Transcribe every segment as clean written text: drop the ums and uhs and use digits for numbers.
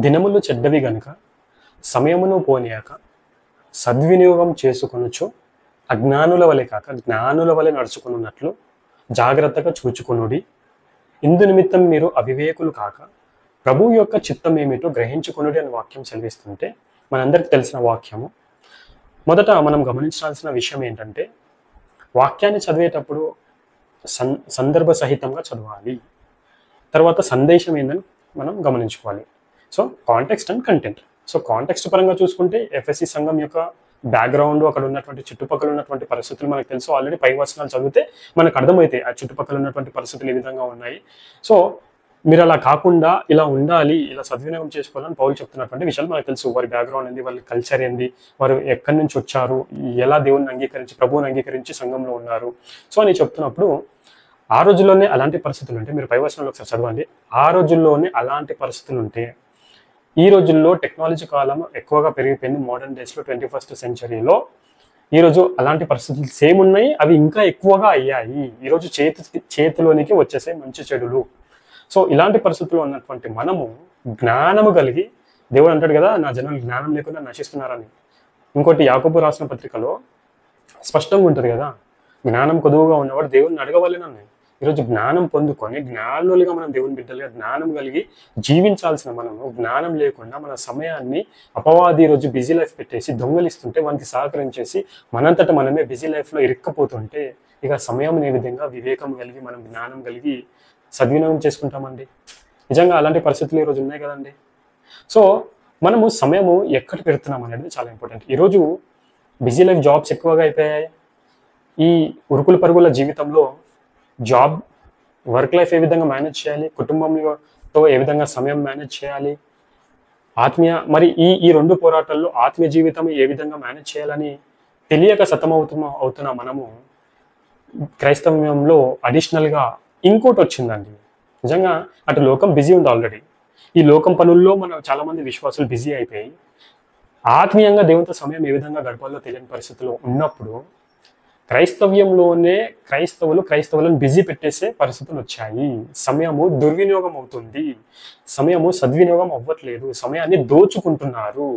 దినములు చెడ్డవి గనుక సమయమును పోనీయక సద్వినియోగం చేసుకొనుచు అజ్ఞానుల వలె కాక జ్ఞానుల వలె నడుచుకున్నట్లు జాగ్రత్తగా చూచుకొనుడి. ఇందు నిమిత్తం మీరు అవివేకులు కాక ప్రభువు యొక్క చిత్తం ఏమిటో గ్రహించుకొనుడి అని వాక్యం సెలవిస్తుంటే మనందరికీ తెలిసిన వాక్యము. మొదట మనం గమనించాల్సిన విషయం ఏంటంటే వాక్యాన్ని చదివేటప్పుడు సందర్భ సహితంగా చదవాలి. తర్వాత సందేశం ఏందని మనం గమనించుకోవాలి. So context and content. So context పరంగా చూసుకుంటే ఎఫ్ఎస్సి సంఘం యొక్క బ్యాక్గ్రౌండ్, అక్కడ ఉన్నటువంటి చుట్టుపక్కల ఉన్నటువంటి పరిస్థితులు మనకు తెలుసు. ఆల్రెడీ పై వచనాలు చదివితే మనకు అర్థమవుతాయి ఆ చుట్టుపక్కల ఉన్నటువంటి పరిస్థితులు ఏ విధంగా ఉన్నాయి. సో మీరు అలా కాకుండా ఇలా ఉండాలి, ఇలా సద్వినియోగం చేసుకోవాలని పౌలు చెప్తున్నటువంటి విషయాలు మనకు తెలుసు. వారి బ్యాక్గ్రౌండ్ ఏంది, వాళ్ళ కల్చర్ ఏంది, వారు ఎక్కడి నుంచి వచ్చారు, ఎలా దేవుని అంగీకరించి ప్రభువుని అంగీకరించి సంఘంలో ఉన్నారు. సో అని చెప్తున్నప్పుడు ఆ రోజుల్లోనే అలాంటి పరిస్థితులు ఉంటే మీరు పై వచనంలో ఒకసారి చదవండి. ఆ రోజుల్లోనే అలాంటి పరిస్థితులు ఉంటే ఈ రోజుల్లో టెక్నాలజీ కాలం ఎక్కువగా పెరిగిపోయింది. మోడర్న్ డేస్లో 21st సెంచరీలో ఈరోజు అలాంటి పరిస్థితులు సేమ్ ఉన్నాయి, అవి ఇంకా ఎక్కువగా అయ్యాయి. ఈరోజు చేతిలోనికి వచ్చేసే మంచి చెడులు. సో ఇలాంటి పరిస్థితుల్లో ఉన్నటువంటి మనము జ్ఞానము కలిగి, దేవుడు అంటాడు కదా నా జనాలు జ్ఞానం లేకుండా నశిస్తున్నారని. ఇంకోటి యాకోబు రాసిన పత్రికలో స్పష్టంగా ఉంటుంది కదా, జ్ఞానం కొదువుగా ఉన్నవాడు దేవుడిని అడగవలెనని. ఈరోజు జ్ఞానం పొందుకొని జ్ఞానులుగా మనం దేవుని బిడ్డలుగా జ్ఞానం కలిగి జీవించాల్సిన మనము జ్ఞానం లేకుండా మన సమయాన్ని అపవాది ఈరోజు బిజీ లైఫ్ పెట్టేసి దొంగలిస్తుంటే వానికి సహకరించేసి మనంతటా మనమే బిజీ లైఫ్లో ఇరుక్కపోతుంటే ఇక సమయం ఏ విధంగా వివేకం కలిగి మనం జ్ఞానం కలిగి సద్వినియోగం చేసుకుంటామండి. నిజంగా అలాంటి పరిస్థితులు ఈరోజు ఉన్నాయి కదండి. సో మనము సమయము ఎక్కడ పెడుతున్నాం అనేది చాలా ఇంపార్టెంట్. ఈరోజు బిజీ లైఫ్ జాబ్స్ ఎక్కువగా అయిపోయాయి. ఈ ఉరుకుల పరుగుల జీవితంలో జాబ్, వర్క్ లైఫ్ ఏ విధంగా మేనేజ్ చేయాలి, కుటుంబంతో ఏ విధంగా సమయం మేనేజ్ చేయాలి, మరి ఈ రెండు పోరాటాల్లో ఆత్మీయ జీవితం ఏ విధంగా మేనేజ్ చేయాలని తెలియక అవుతున్న మనము క్రైస్తవ్యంలో అడిషనల్గా ఇంకోటి వచ్చిందండి. నిజంగా అటు లోకం బిజీ ఉంది ఆల్రెడీ. ఈ లోకం పనుల్లో మన చాలామంది విశ్వాసులు బిజీ అయిపోయి ఆత్మీయంగా దేవునితో సమయం ఏ విధంగా గడపాలో తెలియని పరిస్థితిలో ఉన్నప్పుడు క్రైస్తవులను బిజీ పెట్టేసే పరిస్థితులు వచ్చాయి. సమయము దుర్వినియోగం అవుతుంది, సమయము సద్వినియోగం అవ్వట్లేదు, సమయాన్ని దోచుకుంటున్నారు.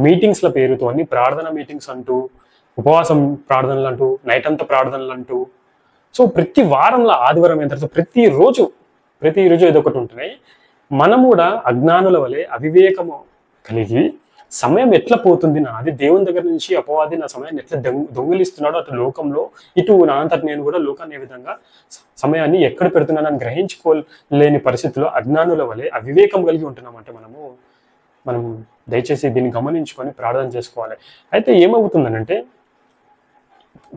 మీటింగ్స్ల పేరుతో అన్ని ప్రార్థన మీటింగ్స్ అంటూ, ఉపవాసం ప్రార్థనలు అంటూ, నైట్ అంతా ప్రార్థనలు అంటూ, సో ప్రతి వారంలో ఆదివారం అయిన తర్వాత ప్రతిరోజు ఏదో ఒకటి ఉంటున్నాయి. మనం కూడా అజ్ఞానుల వలె అవివేకము కలిగి సమయం ఎట్లా పోతుంది నాది, దేవుని దగ్గర నుంచి అపవాది నా సమయాన్ని ఎట్లా దొంగిలిస్తున్నాడో అటు లోకంలో ఇటు నా అంతటి నేను కూడా లోకాన్ని ఏ విధంగా సమయాన్ని ఎక్కడ పెడుతున్నానని గ్రహించుకోలేని పరిస్థితుల్లో అజ్ఞానుల వలె అవివేకం కలిగి ఉంటున్నామంటే మనం దయచేసి దీన్ని గమనించుకొని ప్రార్థన చేసుకోవాలి. అయితే ఏమవుతుందనంటే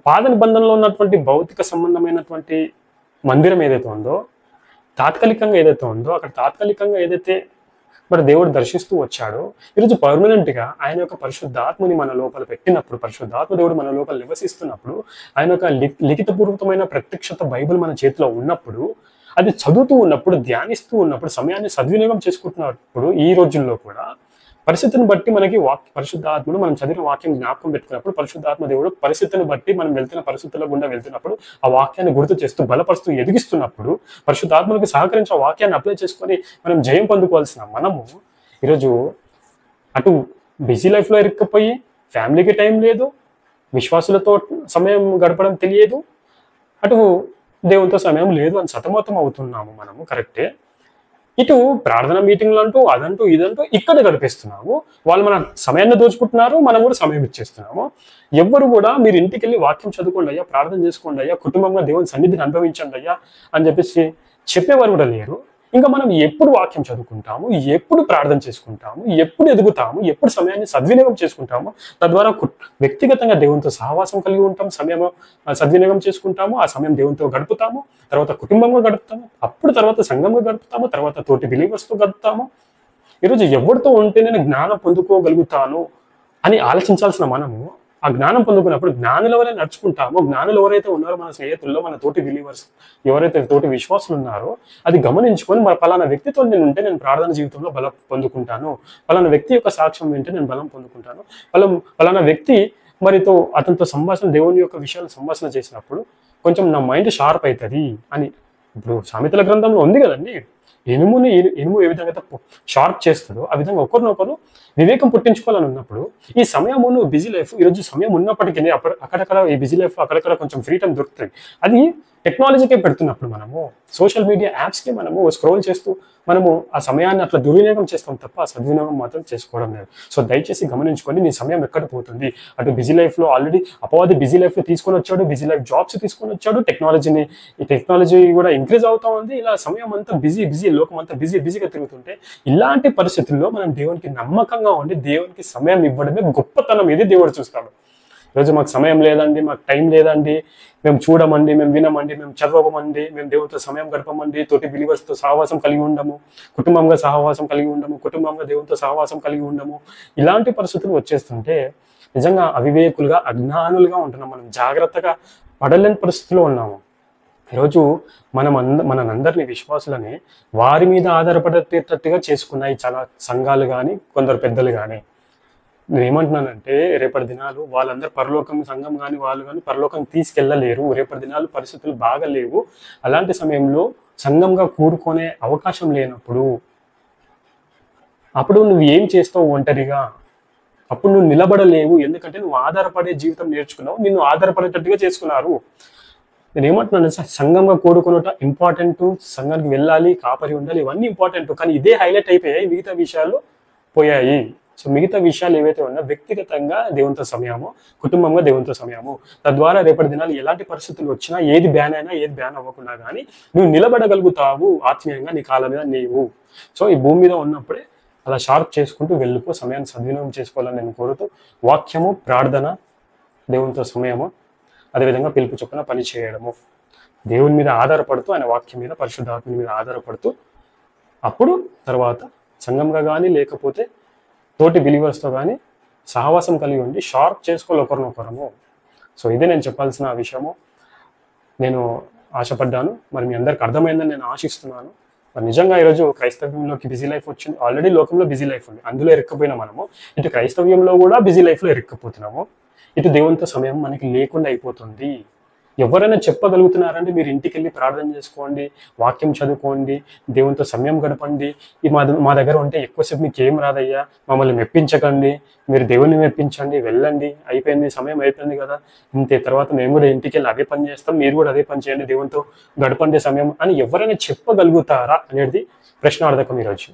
పాత నిబంధనలో ఉన్నటువంటి భౌతిక సంబంధమైనటువంటి మందిరం ఏదైతే ఉందో, తాత్కాలికంగా ఏదైతే ఉందో, అక్కడ తాత్కాలికంగా ఏదైతే మరి దేవుడు దర్శిస్తూ వచ్చాడో, ఈరోజు పర్మనెంట్గా ఆయన యొక్క పరిశుద్ధాత్మని మన లోపల పెట్టినప్పుడు, పరిశుద్ధాత్మ దేవుడు మన లోపల నివసిస్తున్నప్పుడు, ఆయన యొక్క లిఖితపూర్వకమైన ప్రత్యక్షత బైబిల్ మన చేతిలో ఉన్నప్పుడు, అది చదువుతూ ఉన్నప్పుడు, ధ్యానిస్తూ ఉన్నప్పుడు, సమయాన్ని సద్వినియోగం చేసుకుంటున్నప్పుడు ఈ రోజుల్లో కూడా పరిస్థితిని బట్టి మనకి పరిశుద్ధాత్మను మనం చదివిన వాక్యం జ్ఞాపకం పెట్టుకున్నప్పుడు పరిశుద్ధాత్మ దేవుడు పరిస్థితిని బట్టి మనం వెళ్తున్న పరిస్థితుల గుండా వెళ్తున్నప్పుడు ఆ వాక్యాన్ని గుర్తు చేస్తూ బలపరుస్తూ ఎదిగిస్తున్నప్పుడు పరిశుద్ధాత్మలకు సహకరించి ఆ వాక్యాన్ని అప్లై చేసుకొని మనం జయం పొందుకోవాల్సిన మనము ఈరోజు అటు బిజీ లైఫ్లో ఇరుక్కుపోయి ఫ్యామిలీకి టైం లేదు, విశ్వాసులతో సమయం గడపడం తెలియదు, అటు దేవునితో సమయం లేదు అని సతమతం అవుతున్నాము మనము. కరెక్టే. ఇటు ప్రార్థన మీటింగ్లు అంటూ అదంటూ ఇదంటూ ఇక్కడ గడిపేస్తున్నాము. వాళ్ళు మన సమయాన్ని దోచుకుంటున్నారు, మనం కూడా సమయం ఇచ్చేస్తున్నాము. ఎవ్వరు కూడా మీరు ఇంటికి వెళ్ళి వాక్యం చదువుకోండి అయ్యా, ప్రార్థన చేసుకోండి అయ్యా, కుటుంబంగా దేవుని సన్నిధిని అనుభవించండి అయ్యా అని చెప్పేసి చెప్పేవారు కూడా లేరు. ఇంకా మనం ఎప్పుడు వాక్యం చదువుకుంటాము, ఎప్పుడు ప్రార్థన చేసుకుంటాము, ఎప్పుడు ఎదుగుతాము, ఎప్పుడు సమయాన్ని సద్వినియోగం చేసుకుంటాము, తద్వారా వ్యక్తిగతంగా దేవునితో సహవాసం కలిగి ఉంటాం, సమయం సద్వినియోగం చేసుకుంటాము, ఆ సమయం దేవునితో గడుపుతాము, తర్వాత కుటుంబంగా గడుపుతాము, అప్పుడు తర్వాత సంఘంగా గడుపుతాము, తర్వాత తోటి బిలీవర్స్తో గడుపుతాము. ఈరోజు ఎవరితో ఉంటే నేను జ్ఞానం పొందుకోగలుగుతాను అని ఆలోచించాల్సిన మనము ఆ జ్ఞానం పొందుకున్నప్పుడు జ్ఞానుల వలె నడుచుకుంటామో, జ్ఞానులు ఎవరైతే ఉన్నారో మన స్నేహితుల్లో, మన తోటి బిలీవర్స్ ఎవరైతే తోటి విశ్వాసులు ఉన్నారో అది గమనించుకొని మరి పలానా వ్యక్తితో నేను ఉంటే నేను ప్రార్థన జీవితంలో బలం పొందుకుంటాను, పలానా వ్యక్తి యొక్క సాక్ష్యం వింటే నేను బలం పొందుకుంటాను, పలానా వ్యక్తి మరితో అతనితో సంభాషణ దేవుని యొక్క విషయాలు సంభాషణ చేసినప్పుడు కొంచెం నా మైండ్ షార్ప్ అవుతుంది అని ఇప్పుడు సామెతల గ్రంథంలో ఉంది కదండి. ఇనుము ఏ విధంగా అయితే షార్ప్ చేస్తుందో ఆ విధంగా ఒకరినొకరు వివేకం పుట్టించుకోవాలని ఉన్నప్పుడు ఈ సమయము నువ్వు బిజీ లైఫ్ ఈరోజు సమయం ఉన్నప్పటికీ అక్కడక్కడ ఈ బిజీ లైఫ్ అక్కడక్కడ కొంచెం ఫ్రీ టైం దొరుకుతుంది. అది టెక్నాలజీకే పెడుతున్నప్పుడు మనము సోషల్ మీడియా యాప్స్కి మనము స్క్రోల్ చేస్తూ మనము ఆ సమయాన్ని అట్లా దుర్వినియోగం చేస్తాం తప్ప ఆ సద్వినియోగం మాత్రం చేసుకోవడం లేదు. సో దయచేసి గమనించుకొని నీ సమయం ఎక్కడ పోతుంది. అటు బిజీ లైఫ్లో ఆల్రెడీ అపవాది బిజీ లైఫ్లో తీసుకొని వచ్చాడు, బిజీ లైఫ్ జాబ్స్ తీసుకొని వచ్చాడు, ఈ టెక్నాలజీ కూడా ఇంక్రీజ్ అవుతా ఉంది. ఇలా సమయం అంతా బిజీ లోకం అంతా బిజీగా తిరుగుతుంటే ఇలాంటి పరిస్థితుల్లో మనం దేవునికి నమ్మకంగా ఉండి దేవునికి సమయం ఇవ్వడమే గొప్పతనం. ఇది దేవుడు చూస్తాడు. ఈరోజు మాకు సమయం లేదండి, మాకు టైం లేదండి, మేము చూడమండి, మేము వినమండి, మేము చదవమండి, మేము దేవునితో సమయం గడపమండి, తోటి బిలీవర్స్తో సహవాసం కలిగి ఉండము, కుటుంబంగా సహవాసం కలిగి ఉండము, కుటుంబంగా దేవునితో సహవాసం కలిగి ఉండము. ఇలాంటి పరిస్థితులు వచ్చేస్తుంటే నిజంగా అవివేకులుగా అజ్ఞానులుగా ఉంటున్నాం. మనం జాగ్రత్తగా పడలేని పరిస్థితిలో ఉన్నాము. ఈరోజు మనందరినీ విశ్వాసులని వారి మీద ఆధారపడేటట్టుగా చేసుకున్నాయి చాలా సంఘాలు కానీ కొందరు పెద్దలు కానీ. నేను ఏమంటున్నానంటే రేపటి దినాలు వాళ్ళందరూ పరలోకం సంఘం కానీ వాళ్ళు కానీ పరలోకం తీసుకెళ్ళలేరు. రేపటి దినాలు పరిస్థితులు బాగా లేవు. అలాంటి సమయంలో సంఘంగా కూడుకునే అవకాశం లేనప్పుడు అప్పుడు నువ్వు ఏం చేస్తావు ఒంటరిగా? అప్పుడు నువ్వు నిలబడలేవు. ఎందుకంటే నువ్వు ఆధారపడే జీవితం నేర్చుకున్నావు, నిన్ను ఆధారపడేటట్టుగా చేసుకున్నారు. నేను ఏమంటున్నాను, సంఘంగా కూడుకున్నట ఇంపార్టెంట్, సంఘానికి వెళ్ళాలి, కాపరి ఉండాలి, ఇవన్నీ ఇంపార్టెంట్. కానీ ఇదే హైలైట్ అయిపోయాయి, మిగతా విషయాలు పోయాయి. సో మిగతా విషయాలు ఏవైతే ఉన్నా వ్యక్తిగతంగా దేవునితో సమయము, కుటుంబంగా దేవునితో సమయము, తద్వారా రేపటి దినాలు ఎలాంటి పరిస్థితులు వచ్చినా ఏది బ్యాన్ అయినా ఏది బ్యాన్ అవ్వకుండా కానీ నువ్వు నిలబడగలుగుతావు ఆత్మీయంగా నీ కాళ్ళ మీద నీవు. సో ఈ భూమి మీద ఉన్నప్పుడే అలా షార్ప్ చేసుకుంటూ వెళ్ళిపో, సమయాన్ని సద్వినియోగం చేసుకోవాలని నేను కోరుతూ వాక్యము, ప్రార్థన, దేవునితో సమయము, అదేవిధంగా పిలుపు చొప్పున పని చేయడము, దేవుని మీద ఆధారపడుతూ ఆయన వాక్యం మీద పరిశుద్ధాత్మ మీద ఆధారపడుతూ అప్పుడు తర్వాత సంఘంగా కానీ లేకపోతే తోటి బిలీవర్స్తో కానీ సహవాసం కలిగి ఉండి షార్ప్ చేసుకోవాలి ఒకరినొకరము. సో ఇదే నేను చెప్పాల్సిన విషయము. నేను ఆశపడ్డాను, మరి మీ అందరికి అర్థమైందని నేను ఆశిస్తున్నాను. మరి నిజంగా ఈరోజు క్రైస్తవ్యంలోకి బిజీ లైఫ్ వచ్చింది. ఆల్రెడీ లోకంలో బిజీ లైఫ్ ఉంది, అందులో ఇరుక్కుపోయినా మనము ఇటు క్రైస్తవ్యంలో కూడా బిజీ లైఫ్లో ఇరుక్కుపోతున్నాము. ఇటు దేవునితో సమయం మనకి లేకుండా అయిపోతుంది. ఎవరైనా చెప్పగలుగుతున్నారంటే మీరు ఇంటికి వెళ్ళి ప్రార్థన చేసుకోండి, వాక్యం చదువుకోండి, దేవునితో సమయం గడపండి, మా దగ్గర ఉంటే ఎక్కువసేపు మీకు ఏం రాదయ్యా, మమ్మల్ని మెప్పించకండి, మీరు దేవుని మెప్పించండి, వెళ్ళండి, అయిపోయింది సమయం అయిపోయింది కదా, ఇంతే, తర్వాత మేము కూడా ఇంటికి వెళ్ళి అదే పని చేస్తాం, మీరు కూడా అదే పని చేయండి, దేవునితో గడపండి సమయం అని ఎవరైనా చెప్పగలుగుతారా అనేది ప్రశ్నార్థకం ఈరోజు.